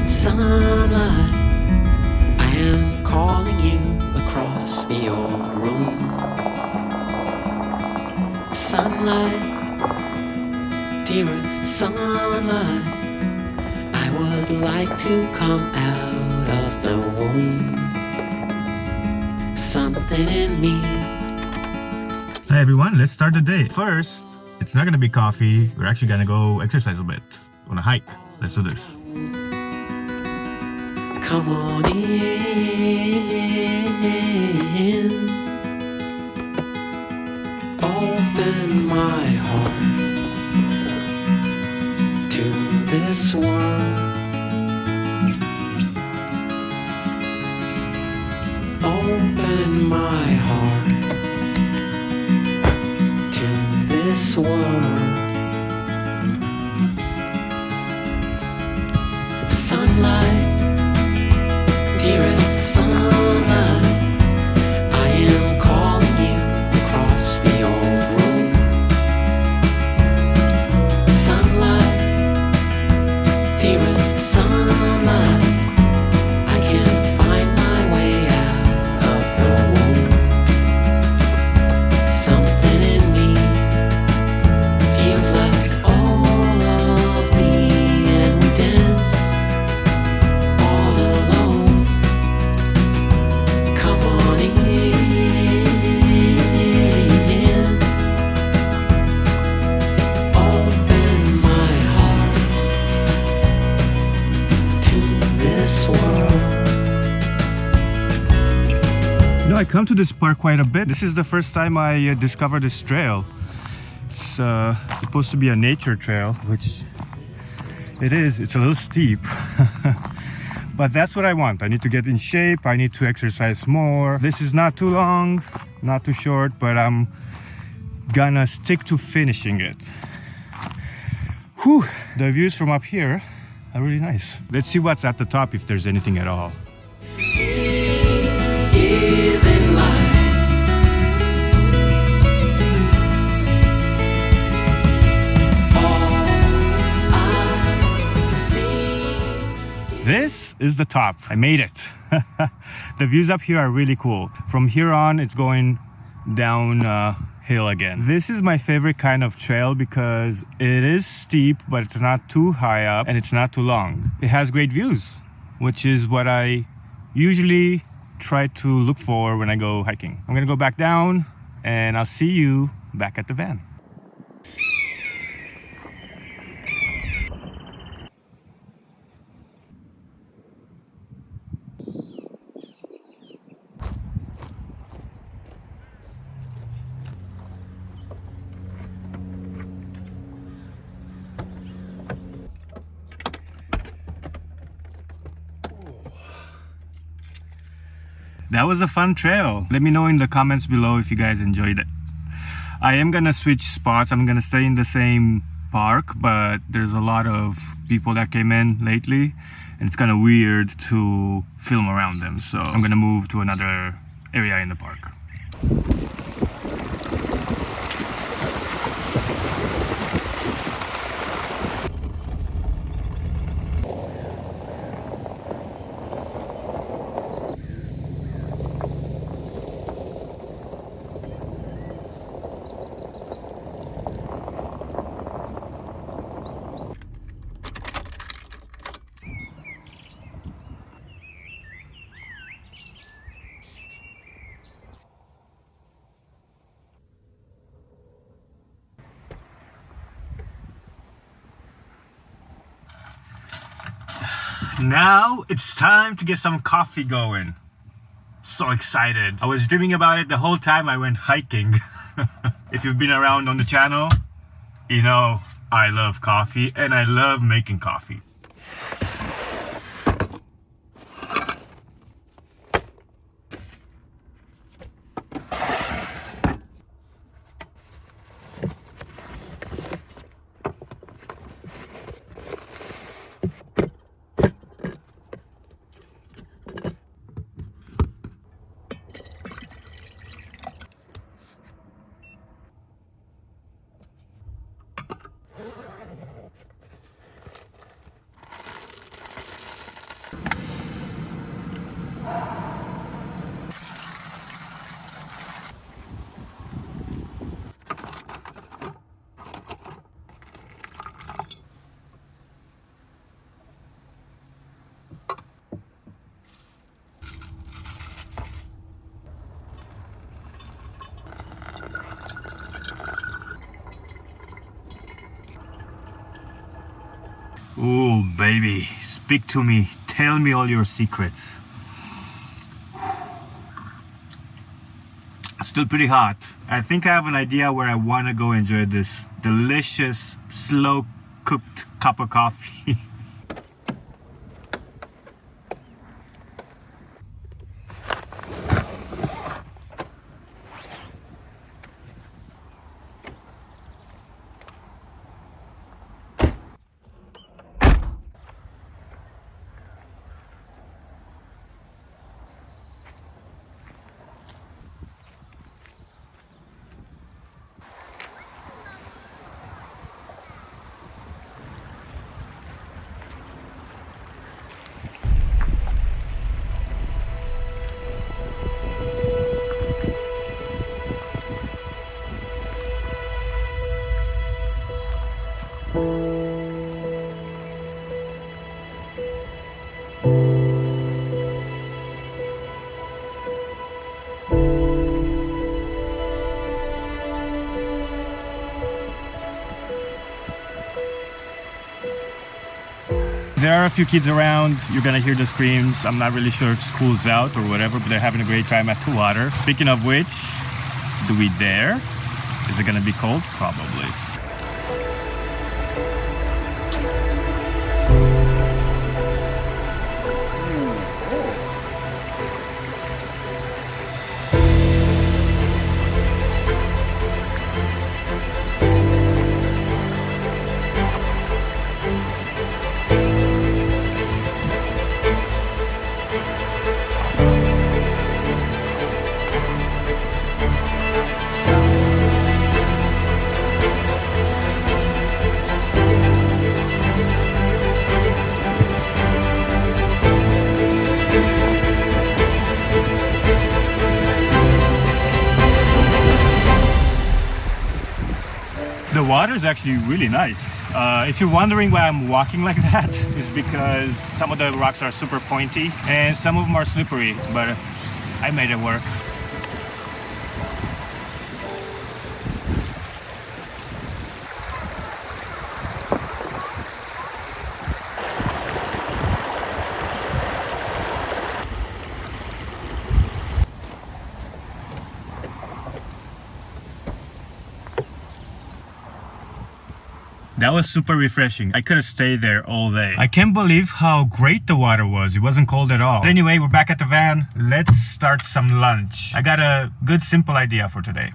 Dearest sunlight, I am calling you across the old room. Sunlight, dearest sunlight, I would like to come out of the womb. Something in me. Hi everyone, let's start the day. First, it's not gonna be coffee. We're actually gonna go exercise a bit on a hike. Let's do this. Come on in. Open my heart to this world. Open my heart to this world. Sunlight, dearest sunlight, I am calling you across the old room. Sunlight, dearest sunlight, I can't find my way out of the womb. Something in me feels like all of me, and we dance all alone. Come on in. Open my heart to this world. You know, I come to this park quite a bit. This is the first time I discovered this trail. It's supposed to be a nature trail, which it is. It's a little steep. But that's what I want. I need to get in shape. I need to exercise more. This is not too long, not too short, but I'm gonna stick to finishing it. Whew, the views from up here are really nice. Let's see what's at the top, if there's anything at all. Is in life. All I see. This is the top. I made it. The views up here are really cool. From here on, it's going down hill again. This is my favorite kind of trail because it is steep, but it's not too high up and it's not too long. It has great views, which is what I usually try to look for when I go hiking. I'm gonna go back down and I'll see you back at the van. That was a fun trail. Let me know in the comments below if you guys enjoyed it. I am gonna switch spots. I'm gonna stay in the same park, but there's a lot of people that came in lately and it's kind of weird to film around them. So I'm gonna move to another area in the park. Now it's time to get some coffee going. So excited. I was dreaming about it the whole time I went hiking. If you've been around on the channel, you know I love coffee and I love making coffee. Ooh, baby, speak to me. Tell me all your secrets. Still pretty hot. I think I have an idea where I want to go enjoy this delicious, slow cooked cup of coffee. There are a few kids around. You're gonna hear the screams. I'm not really sure if school's out or whatever, but they're having a great time at the water. Speaking of which, do we dare? Is it gonna be cold? Probably. The water is actually really nice. If you're wondering why I'm walking like that, it's because some of the rocks are super pointy and some of them are slippery, but I made it work. That was super refreshing. I could have stayed there all day. I can't believe how great the water was. It wasn't cold at all. But anyway, we're back at the van. Let's start some lunch. I got a good simple idea for today.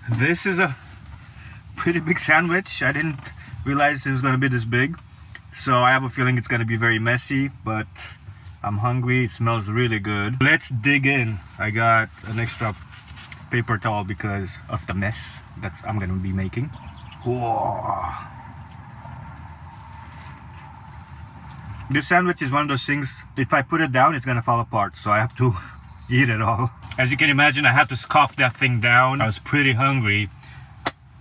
This is a pretty big sandwich. I didn't realize it was gonna be this big. So I have a feeling it's gonna be very messy, but I'm hungry. It smells really good. Let's dig in. I got an extra paper towel because of the mess that I'm gonna be making. Whoa. This sandwich is one of those things, if I put it down, it's gonna fall apart. So I have to eat it all. As you can imagine, I had to scoff that thing down. I was pretty hungry.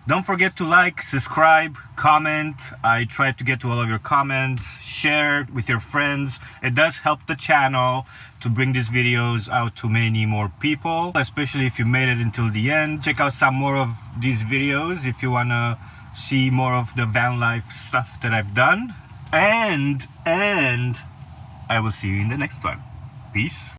Don't forget to like, subscribe, comment. I tried to get to all of your comments. Share with your friends. It does help the channel to bring these videos out to many more people, especially if you made it until the end. Check out some more of these videos if you wanna see more of the van life stuff that I've done. And I will see you in the next one. Peace.